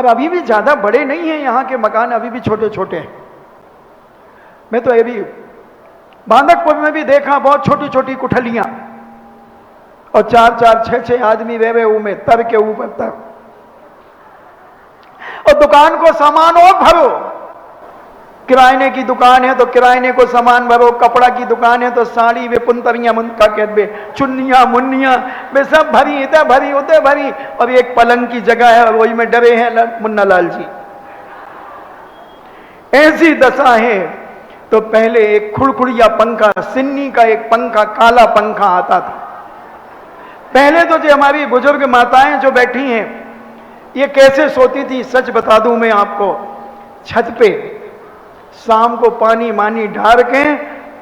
और अभी भी ज्यादा बड़े नहीं हैं, यहाँ के मकान अभी भी छोटे छोटे हैं। मैं तो अभी बांदकपुर में भी देखा बहुत छोटी छोटी कुठलियां, और 4-4, 6-6 आदमी रह रहे में तर के ऊपर तर, और दुकान को सामान और भरो। किराने की दुकान है तो किराने को सामान भरो, कपड़ा की दुकान है तो साड़ी वे पुंतरियां मुनका कहते चुन्नियां मुन्नियां वे सब भरी, इधर भरी उधर भरी, और एक पलंग की जगह है और वही में डरे हैं मुन्ना लाल जी। ऐसी दशा है। तो पहले एक खुड़खुड़िया पंखा, सिन्नी का एक पंखा, काला पंखा आता था। पहले तो जो हमारी बुजुर्ग माताएं जो बैठी हैं, ये कैसे सोती थी सच बता दूं मैं आपको। छत पे शाम को पानी मानी ढार के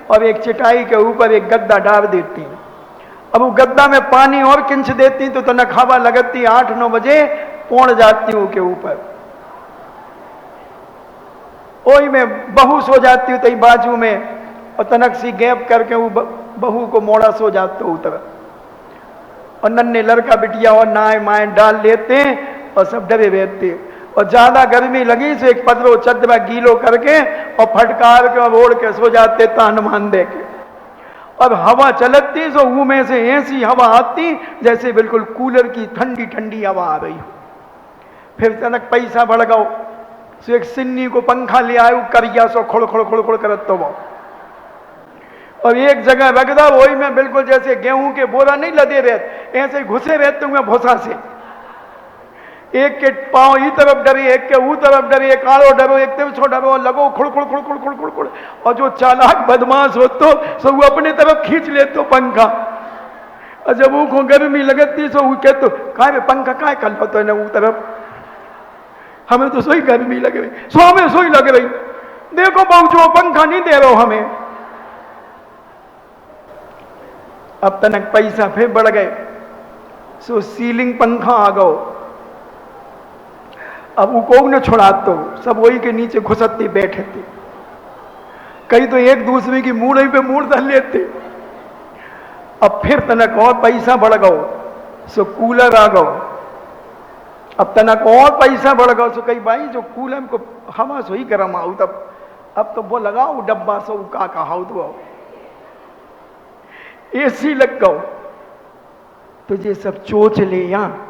और एक चटाई के ऊपर एक गद्दा डाल देती। अब वो गद्दा में पानी और किंच देती तो तनक हवा लगती, 8-9 बजे पौड़ जाती हूँ के ऊपर। ओई में बहू सो जाती हूँ तई बाजू में, और तनक सी गैप करके वो बहू को मोड़ा सो जाते उतर, और नन्हे लड़का बिटिया और नाय माए डाल लेते और सब डरे रहते। और ज्यादा गर्मी लगी तो एक पदरो चदरा गीलो करके और फटकार के और ओढ़ के सो जाते तान मान दे के। और हवा चलती तो मुंह में से ऐसी हवा आती जैसे बिल्कुल कूलर की ठंडी ठंडी हवा आ रही हो। फिर तनक पैसा बढ़ गओ, सो एक सिन्नी को पंखा ले आयो करिया सो खुड़ खुड़ खुड़ खुड़ करत तो वो, और एक जगह रख दो, वही में बिल्कुल जैसे गेहूं के बोरा नहीं लदे रहते, ऐसे घुसे रहते हुए भूसा से। एक के पांव ई तरफ डरे, एक के ऊ तरफ डरे, एक आड़ो डरो, एक तिरछो डरो, लगो खुड़ खुड़ खुड़ खुड़ खुड़ खुड़ खुड़। और जो चालाक बदमाश हो तो सो वो अपने तरफ खींच ले तो पंखा, और जब वो को गर्मी लगती सो वो कहते काय पंखा काय कर लो तो ऊ तरफ, हमें तो सोई गर्मी लग रही, सो हमें सोई लग रही, देखो पहुंचो पंखा नहीं दे रहो हमें। अब तनक पैसा फिर बढ़ गए, सो सीलिंग पंखा आ गओ। अब वो को न छुड़ा तो सब वही के नीचे घुसते बैठे थे, कई तो एक दूसरे की मूढ़ पे मूढ़ धर लेते। अब फिर तनक और पैसा बढ़ गओ, सो कूलर आ गओ। अब तनक और पैसा बढ़ गओ, सो कई भाई जो कूलर को हवा सो ही गर्म आऊ, तब अब तो वो लगाओ डब्बा सो का कहाऊ तो एसी लग गओ। तो ये सब चोच ले यहाँ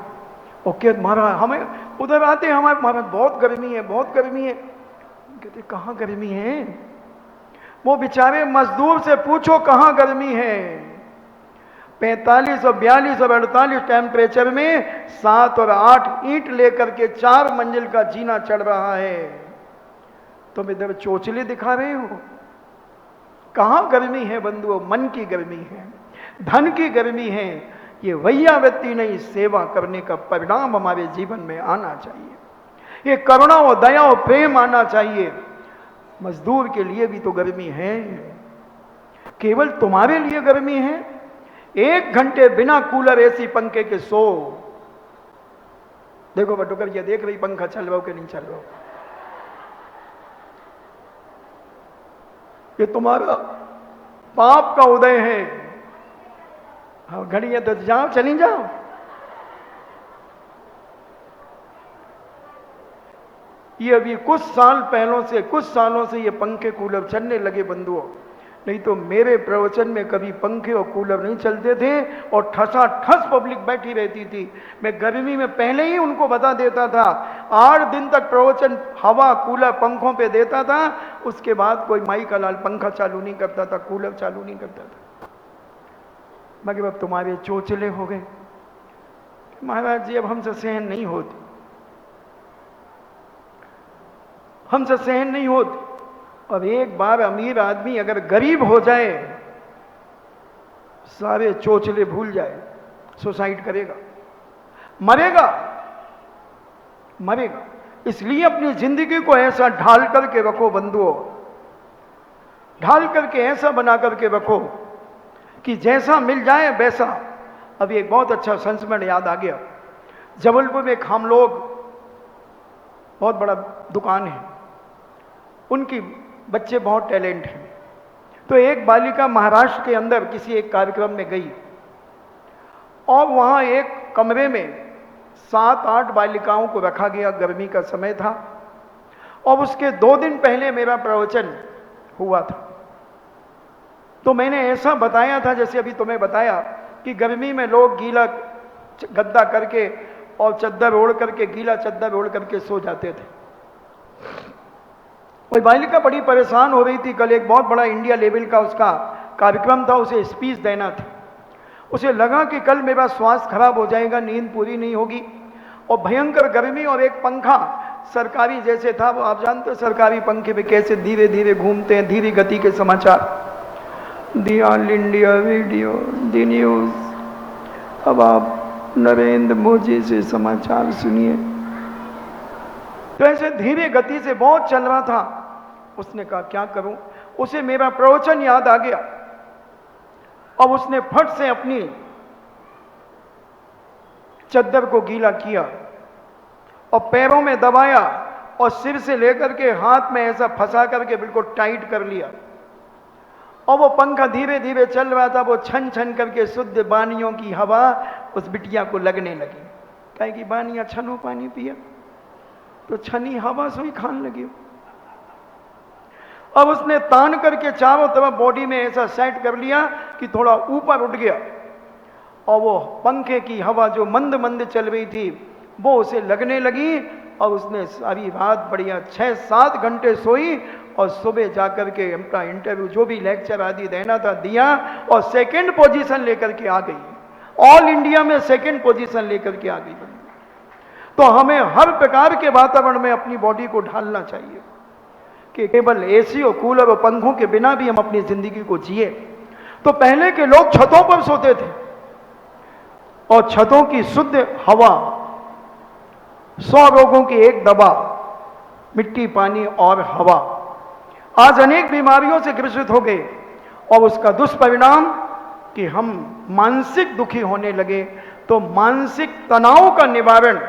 ओके मारा, हमें उधर आते हमारे मारा बहुत गर्मी है बहुत गर्मी है। कहते कहाँ गर्मी है? वो बेचारे मजदूर से पूछो कहाँ गर्मी है। 45 और 42 और 48 टेम्परेचर में 7 और 8 ईंट लेकर के 4 मंजिल का जीना चढ़ रहा है, तुम इधर चोचले दिखा रहे हो। कहाँ गर्मी है बंधुओं? मन की गर्मी है, धन की गर्मी है। ये वैयावृत्ति नहीं, सेवा करने का परिणाम हमारे जीवन में आना चाहिए। ये करुणा और दया और प्रेम आना चाहिए। मजदूर के लिए भी तो गर्मी है, केवल तुम्हारे लिए गर्मी है? 1 घंटे बिना कूलर एसी पंखे के सो। देखो बटुकर ये देख रही पंखा चल रहा हो कि नहीं चल रहा हो। ये तुम्हारा पाप का उदय है। हाँ घड़ी है तो जाओ, चली जाओ। ये अभी कुछ सालों से ये पंखे कूलर चलने लगे बंधुओं, नहीं तो मेरे प्रवचन में कभी पंखे और कूलर नहीं चलते थे और ठसा ठस पब्लिक बैठी रहती थी। मैं गर्मी में पहले ही उनको बता देता था, 8 दिन तक प्रवचन हवा कूलर पंखों पे देता था, उसके बाद कोई माई का लाल पंखा चालू नहीं करता था, कूलर चालू नहीं करता था। मगर अब तुम्हारे चोचले हो गए, महाराज जी अब हमसे सहन नहीं होती, हमसे सहन नहीं होती। और एक बार अमीर आदमी अगर गरीब हो जाए, सारे चोचले भूल जाए, सुसाइड करेगा, मरेगा मरेगा। इसलिए अपनी जिंदगी को ऐसा ढाल करके रखो बंधुओं, ढाल करके ऐसा बना करके रखो कि जैसा मिल जाए वैसा। अभी एक बहुत अच्छा संस्मरण याद आ गया। जबलपुर में एक हम लोग, बहुत बड़ा दुकान है, उनकी बच्चे बहुत टैलेंट हैं। तो एक बालिका महाराष्ट्र के अंदर किसी एक कार्यक्रम में गई और वहां एक कमरे में 7-8 बालिकाओं को रखा गया, गर्मी का समय था, और उसके 2 दिन पहले मेरा प्रवचन हुआ था। तो मैंने ऐसा बताया था जैसे अभी तुम्हें बताया कि गर्मी में लोग गीला गद्दा करके और चद्दर ओढ़ करके, गीला चद्दर ओढ़ करके सो जाते थे। कोई बालिका बड़ी परेशान हो रही थी। कल एक बहुत बड़ा इंडिया लेवल का उसका कार्यक्रम था, उसे स्पीच देना थी। उसे लगा कि कल मेरा स्वास्थ्य खराब हो जाएगा, नींद पूरी नहीं होगी, और भयंकर गर्मी, और एक पंखा सरकारी जैसे था, वो आप जानते हो सरकारी पंखे पे कैसे धीरे धीरे घूमते हैं, धीरे गति के समाचार, the all India video, the news. अब आप नरेंद्र मोदी से समाचार सुनिए। तो ऐसे धीरे गति से बहुत चल रहा था। उसने कहा क्या करूं, उसे मेरा प्रवचन याद आ गया। अब उसने फट से अपनी चद्दर को गीला किया और पैरों में दबाया और सिर से लेकर के हाथ में ऐसा फंसा करके बिल्कुल टाइट कर लिया, और वो पंखा धीरे धीरे चल रहा था। वो छन छन करके शुद्ध बानियों की हवा उस बिटिया को लगने लगी। कहे कि बानिया छनो पानी पिया, तो छनी हवा से ही खाने लगी। अब उसने तान करके चारों तरफ बॉडी में ऐसा सेट कर लिया कि थोड़ा ऊपर उठ गया, और वो पंखे की हवा जो मंद मंद चल रही थी वो उसे लगने लगी। और उसने सारी रात बढ़िया 6-7 घंटे सोई, और सुबह जाकर के अपना इंटरव्यू जो भी लेक्चर आदि देना था दिया, और सेकंड पोजीशन लेकर के आ गई। ऑल इंडिया में सेकंड पोजीशन लेकर के आ गई। तो हमें हर प्रकार के वातावरण में अपनी बॉडी को ढालना चाहिए कि केवल एसी और कूलर और पंखों के बिना भी हम अपनी जिंदगी को जिए। तो पहले के लोग छतों पर सोते थे, और छतों की शुद्ध हवा 100 रोगों की एक दवा, मिट्टी, पानी और हवा। आज अनेक बीमारियों से ग्रसित हो गए, और उसका दुष्परिणाम कि हम मानसिक दुखी होने लगे। तो मानसिक तनाव का निवारण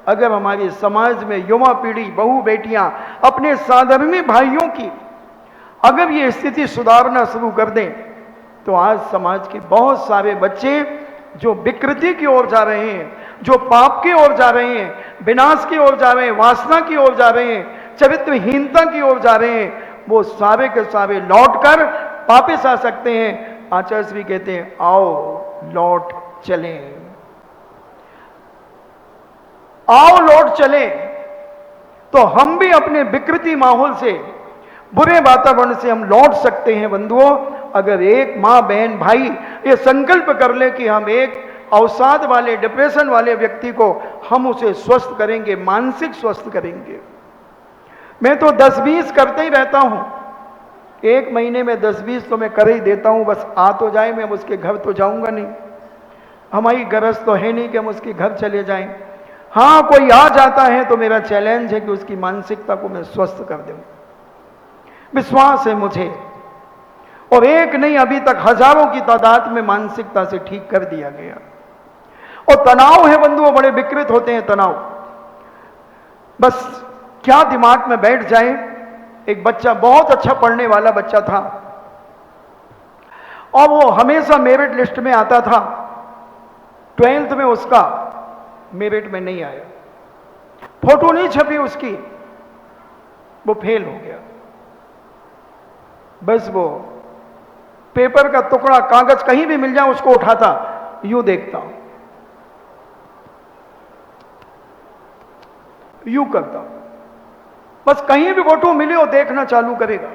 अगर हमारे समाज में युवा पीढ़ी, बहू बेटियां, अपने साधर्मी भाइयों की अगर ये स्थिति सुधारना शुरू कर दें, तो आज समाज के बहुत सारे बच्चे जो विकृति की ओर जा रहे हैं, जो पाप की ओर जा रहे हैं, विनाश की ओर जा रहे हैं, वासना की ओर जा रहे हैं, चरित्रहीनता की ओर जा रहे हैं, वो सारे के सारे लौट कर वापिस आ सकते हैं। आचार्य श्री कहते हैं आओ लौट चलें, आओ लौट चलें। तो हम भी अपने विकृति माहौल से, बुरे वातावरण से हम लौट सकते हैं बंधुओं, अगर एक माँ बहन भाई ये संकल्प कर ले कि हम एक अवसाद वाले, डिप्रेशन वाले व्यक्ति को हम उसे स्वस्थ करेंगे, मानसिक स्वस्थ करेंगे। मैं तो 10-20 करते ही रहता हूं, एक महीने में 10-20 तो मैं कर ही देता हूं। बस आ तो जाए, मैं उसके घर तो जाऊंगा नहीं, हमारी गरज तो है नहीं कि हम उसके घर चले जाएं। हाँ, कोई आ जाता है तो मेरा चैलेंज है कि उसकी मानसिकता को मैं स्वस्थ कर दूं। विश्वास है मुझे, और एक नहीं अभी तक हजारों की तादाद में मानसिकता से ठीक कर दिया गया। और तनाव है बंधुओं, बड़े विकृत होते हैं तनाव। बस क्या दिमाग में बैठ जाए। एक बच्चा बहुत अच्छा पढ़ने वाला बच्चा था, और वो हमेशा मेरिट लिस्ट में आता था। 12th में उसका मेरिट में नहीं आया, फोटो नहीं छपी उसकी, वो फेल हो गया। बस वो पेपर का टुकड़ा, कागज कहीं भी मिल जाए उसको उठाता, यूं देखता, यूं करता, बस कहीं भी फोटो मिले और देखना चालू करेगा।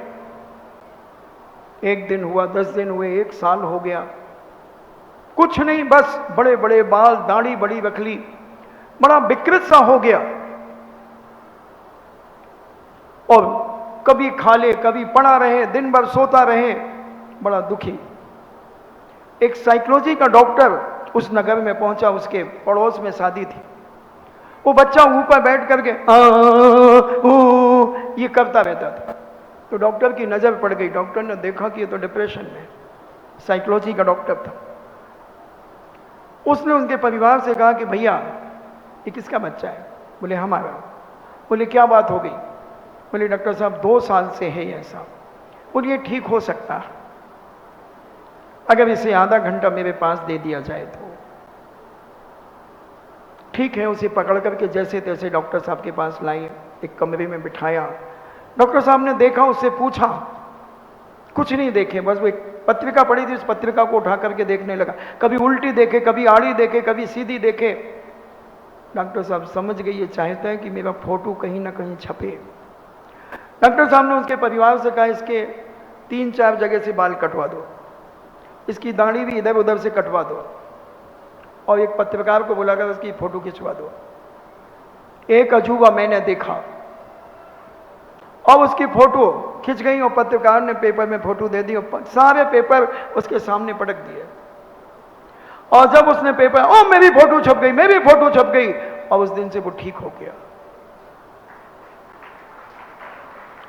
1 दिन हुआ, 10 दिन हुए, 1 साल हो गया, कुछ नहीं, बस बड़े बड़े बाल, दाढ़ी बड़ी रख ली, बड़ा विकृत सा हो गया। और कभी खा ले, कभी पड़ा रहे, दिन भर सोता रहे, बड़ा दुखी। एक साइकोलॉजी का डॉक्टर उस नगर में पहुंचा, उसके पड़ोस में शादी थी। वो बच्चा ऊपर बैठ करके ये करता रहता था। तो डॉक्टर की नजर पड़ गई, डॉक्टर ने देखा कि ये तो डिप्रेशन में, साइकोलॉजी का डॉक्टर था। उसने उनके परिवार से कहा कि भैया ये किसका बच्चा है? बोले हमारा। बोले क्या बात हो गई? बोले डॉक्टर साहब 2 साल से है ऐसा। बोले ठीक हो सकता है अगर इसे आधा घंटा मेरे पास दे दिया जाए तो ठीक है, उसे पकड़ करके जैसे तैसे डॉक्टर साहब के पास लाए, एक कमरे में बिठाया। डॉक्टर साहब ने देखा, उससे पूछा, कुछ नहीं देखे, बस वो एक पत्रिका पड़ी थी, उस पत्रिका को उठा करके देखने लगा। कभी उल्टी देखे, कभी आड़ी देखे, कभी सीधी देखे। डॉक्टर साहब समझ गए ये चाहता है कि मेरा फोटो कहीं ना कहीं छपे। डॉक्टर साहब ने उसके परिवार से कहा, इसके 3-4 जगह से बाल कटवा दो, इसकी दाढ़ी भी इधर उधर से कटवा दो, और एक पत्रकार को बुलाकर उसकी फोटो खिंचवा दो। एक अजूबा मैंने देखा, और उसकी फोटो खिंच गई और पत्रकार ने पेपर में फोटो दे दी और सारे पेपर उसके सामने पटक दिए। और जब उसने पेपर, ओ मेरी फोटो छप गई, मेरी फोटो छप गई, और उस दिन से वो ठीक हो गया।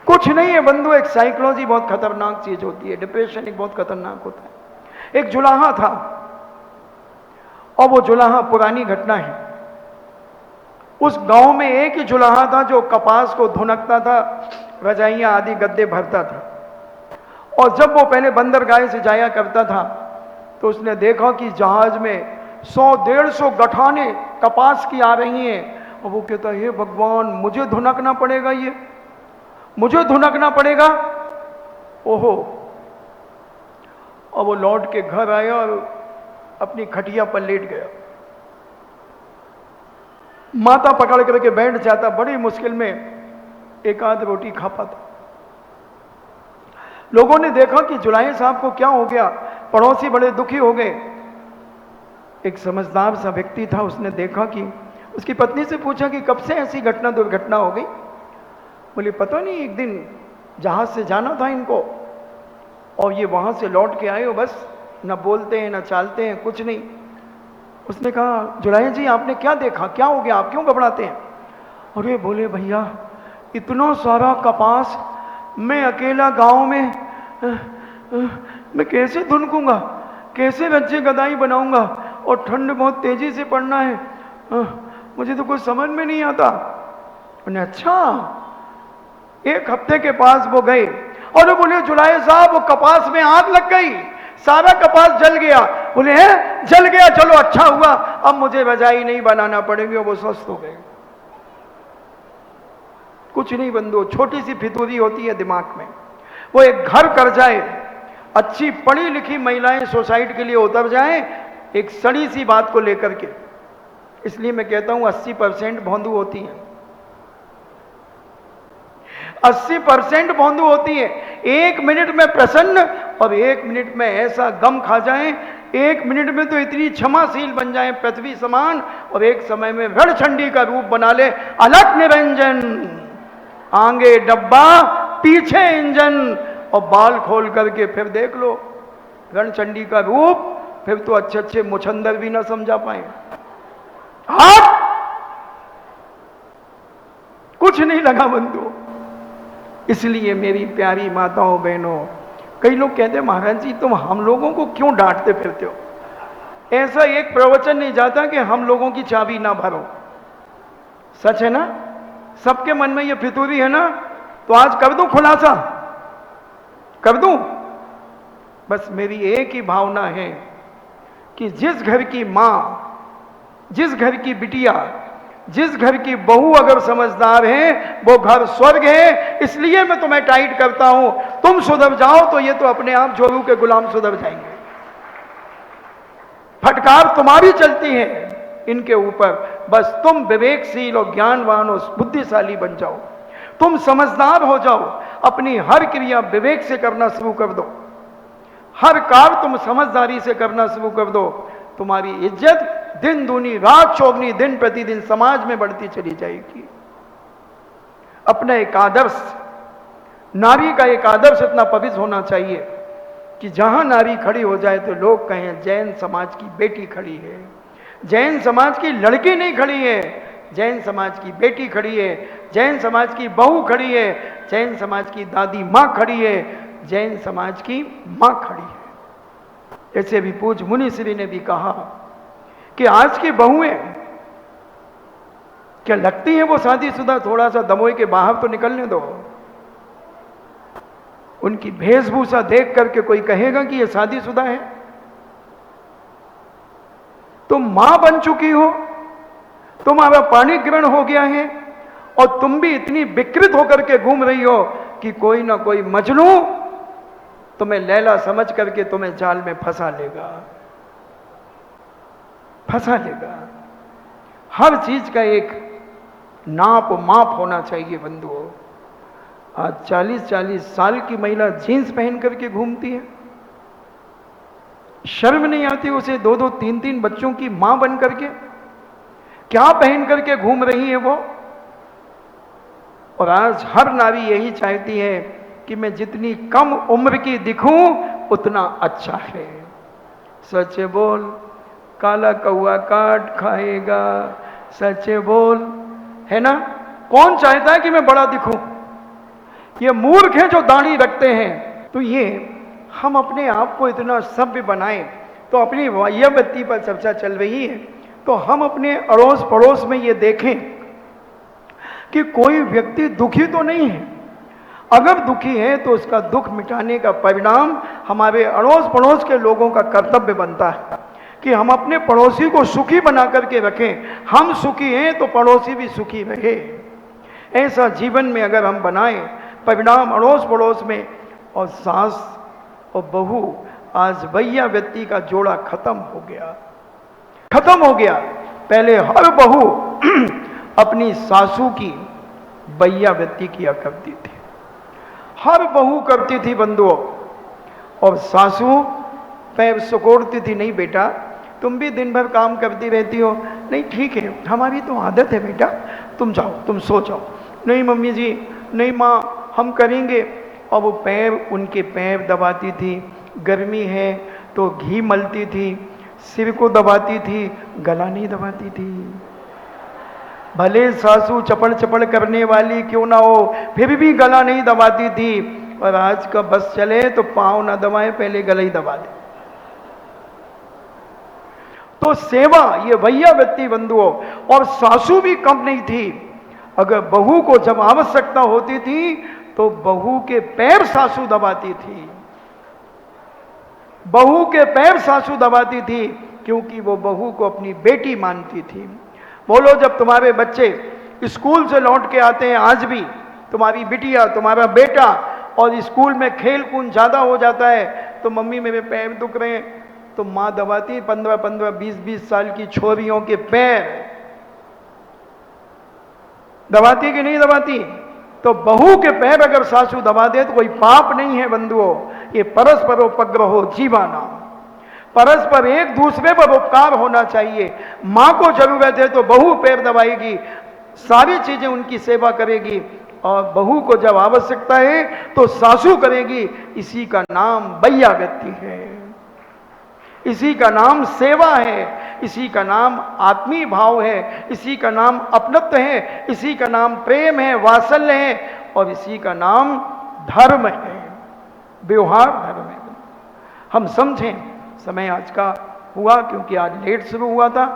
कुछ नहीं है बंधु, एक साइकोलॉजी बहुत खतरनाक चीज होती है, डिप्रेशन एक बहुत खतरनाक होता है। एक जुलाहा था, और वो जुलाहा पुरानी घटना है। उस गांव में एक ही जुलाहा था जो कपास को धुनकता था, रजाइयां आदि गद्दे भरता था। और जब वो पहले बंदरगाह से जाया करता था तो उसने देखा कि जहाज में 100-150 गठाने कपास की आ रही हैं, और वो कहता, हे भगवान, मुझे धुनकना पड़ेगा, ये मुझे धुनकना पड़ेगा। ओहो। और वो लौट के घर आया और अपनी खटिया पर लेट गया। माता पकड़ करके बैठ जाता, बड़ी मुश्किल में एक आध रोटी खा पाता। लोगों ने देखा कि जुलाहे साहब को क्या हो गया, पड़ोसी बड़े दुखी हो गए। एक समझदार सा व्यक्ति था, उसने देखा कि, उसकी पत्नी से पूछा कि कब से ऐसी दुर्घटना हो गई। बोले पता नहीं, एक दिन जहाज से जाना था इनको, और ये वहां से लौट के आए हो, बस न बोलते हैं न चालते हैं, कुछ नहीं। उसने कहा, जुलाहे जी आपने क्या देखा, क्या हो गया, आप क्यों घबराते हैं? अरे बोले, भैया इतना सारा कपास मैं अकेला गांव में मैं कैसे धुनकूंगा, कैसे रज्जे गदाई बनाऊंगा, और ठंड बहुत तेजी से पड़ना है, मुझे तो कुछ समझ में नहीं आता। उन्हें अच्छा, एक हफ्ते के पास वो गए और वो बोले, जुलाहे साहब वो कपास में आग लग गई, सारा कपास जल गया। बोले हैं, जल गया, चलो अच्छा हुआ, अब मुझे रजाई नहीं बनाना पड़ेगी। और वो स्वस्थ हो गए। कुछ नहीं बंधु, छोटी सी फितूरी होती है दिमाग में, वो एक घर कर जाए, अच्छी पढ़ी लिखी महिलाएं सोसाइटी के लिए उतर जाएं एक सड़ी सी बात को लेकर के। इसलिए मैं कहता हूं 80% भोंदू होती हैं, 80% भोंदू होती है। 1 मिनट में प्रसन्न और 1 मिनट में ऐसा गम खा जाएं, 1 मिनट में तो इतनी क्षमाशील बन जाएं पृथ्वी समान, और एक समय में रणचंडी का रूप बना ले, अलग निरंजन, आगे डब्बा पीछे इंजन, और बाल खोल करके फिर देख लो रणचंडी का रूप, फिर तो अच्छे अच्छे मुछंदर भी ना समझा पाए। हाथ कुछ नहीं लगा बंधु। इसलिए मेरी प्यारी माताओं बहनों, कई लोग कहते हैं महाराज जी तुम हम लोगों को क्यों डांटते फिरते हो? ऐसा एक प्रवचन नहीं जाता कि हम लोगों की चाबी ना भरो। सच है ना? सबके मन में ये फितूरी है ना? तो आज कर दूं खुलासा, कर दूं। बस मेरी एक ही भावना है कि जिस घर की मां, जिस घर की बिटिया, जिस घर की बहू अगर समझदार है वो घर स्वर्ग है। इसलिए मैं तुम्हें टाइट करता हूं, तुम सुधर जाओ तो ये तो अपने आप जोरू के गुलाम सुधर जाएंगे। फटकार तुम्हारी चलती है इनके ऊपर, बस तुम विवेकशील और ज्ञानवान और बुद्धिशाली बन जाओ, तुम समझदार हो जाओ, अपनी हर क्रिया विवेक से करना शुरू कर दो, हर कार्य तुम समझदारी से करना शुरू कर दो, तुम्हारी इज्जत दिन दूनी रात चौगनी दिन प्रतिदिन समाज में बढ़ती चली जाएगी। अपना एक आदर्श, नारी का एक आदर्श इतना पवित्र होना चाहिए कि जहां नारी खड़ी हो जाए तो लोग कहें जैन समाज की बेटी खड़ी है, जैन समाज की लड़की नहीं खड़ी है, जैन समाज की बेटी खड़ी है, जैन समाज की बहू खड़ी है, जैन समाज की दादी माँ खड़ी है, जैन समाज की माँ खड़ी है। ऐसे भी पूज्य मुनि श्री ने भी कहा कि आज की बहुएं क्या लगती हैं वो शादीशुदा, थोड़ा सा दमोई के बाहर तो निकलने दो। उनकी वेशभूषा देख करके कोई कहेगा कि ये शादीशुदा है? तुम मां बन चुकी हो, तुम्हारा पाणी ग्रहण हो गया है और तुम भी इतनी विकृत होकर के घूम रही हो कि कोई ना कोई मजनू तुम्हें लैला समझ करके तुम्हें जाल में फंसा लेगा, फंसा लेगा। हर चीज का एक नाप माप होना चाहिए बंधुओं। आज 40-40 साल की महिला जीन्स पहन करके घूमती है, शर्म नहीं आती उसे? 2-2 3-3 बच्चों की मां बन करके क्या पहन करके घूम रही है वो? और आज हर नारी यही चाहती है कि मैं जितनी कम उम्र की दिखूं उतना अच्छा है। सच बोल, काला कौआ काट खाएगा, सच बोल, है ना? कौन चाहता है कि मैं बड़ा दिखूं? ये मूर्ख हैं जो दाढ़ी रखते हैं। तो ये हम अपने आप को इतना सभ्य बनाएं, तो अपनी वाह्यावृत्ति पर चर्चा चल रही है, तो हम अपने अड़ोस पड़ोस में ये देखें कि कोई व्यक्ति दुखी तो नहीं है। अगर दुखी है तो उसका दुख मिटाने का परिणाम हमारे अड़ोस पड़ोस के लोगों का कर्तव्य बनता है कि हम अपने पड़ोसी को सुखी बना करके रखें। हम सुखी हैं तो पड़ोसी भी सुखी रहे। ऐसा जीवन में अगर हम बनाएं, परिणाम अड़ोस पड़ोस में। और सास और बहू, आज भैया व्यक्ति का जोड़ा खत्म हो गया, खत्म हो गया। पहले हर बहू अपनी सासू की भैया व्यक्ति किया करती थी, हर बहू करती थी बंधुओं। और सासू पैर सुकोड़ती थी, नहीं बेटा तुम भी दिन भर काम करती रहती हो, नहीं ठीक है हमारी तो आदत है बेटा, तुम जाओ, तुम सो जाओ। नहीं मम्मी जी, नहीं माँ हम करेंगे। और वो पैर, उनके पैर दबाती थी, गर्मी है तो घी मलती थी, सिर को दबाती थी, गला नहीं दबाती थी। भले सासू चपड़ चपड़ करने वाली क्यों ना हो, फिर भी गला नहीं दबाती थी। और आज का बस चले तो पाँव ना दबाए, पहले गला ही दबा दे। तो सेवा, ये भैया व्यक्ति बंधुओं। और सासू भी कम नहीं थी, अगर बहू को जब आवश्यकता होती थी तो बहू के पैर सासू दबाती थी, बहू के पैर सासू दबाती थी, क्योंकि वो बहू को अपनी बेटी मानती थी। बोलो, जब तुम्हारे बच्चे स्कूल से लौट के आते हैं, आज भी तुम्हारी बिटिया, तुम्हारा बेटा, और स्कूल में खेल कूद ज्यादा हो जाता है तो मम्मी मेरे पैर दुख रहे हैं, तो मां दबाती 15-15, 20-20 साल की छोरियों के पैर दबाती कि नहीं दबाती? तो बहू के पैर अगर सासू दबा दे तो कोई पाप नहीं है बंधुओं। ये परस्परोपग्रहो जीवाना, परस्पर एक दूसरे पर उपकार होना चाहिए। मां को जरूरत है तो बहू पैर दबाएगी, सारी चीजें उनकी सेवा करेगी। और बहू को जब आवश्यकता है तो सासू करेगी। इसी का नाम भैया व्यक्ति है, इसी का नाम सेवा है, इसी का नाम आत्मीय भाव है, इसी का नाम अपनत्व है, इसी का नाम प्रेम है, वात्सल्य है, और इसी का नाम धर्म है, व्यवहार धर्म है। हम समझें, समय आज का हुआ क्योंकि आज लेट शुरू हुआ था,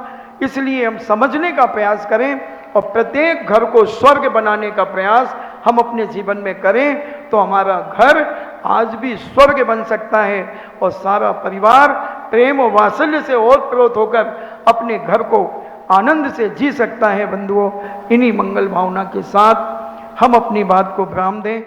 इसलिए हम समझने का प्रयास करें और प्रत्येक घर को स्वर्ग बनाने का प्रयास हम अपने जीवन में करें, तो हमारा घर आज भी स्वर्ग बन सकता है और सारा परिवार प्रेम और वात्सल्य से ओतप्रोत होकर अपने घर को आनंद से जी सकता है। बंधुओं, इन्हीं मंगल भावना के साथ हम अपनी बात को विराम दें।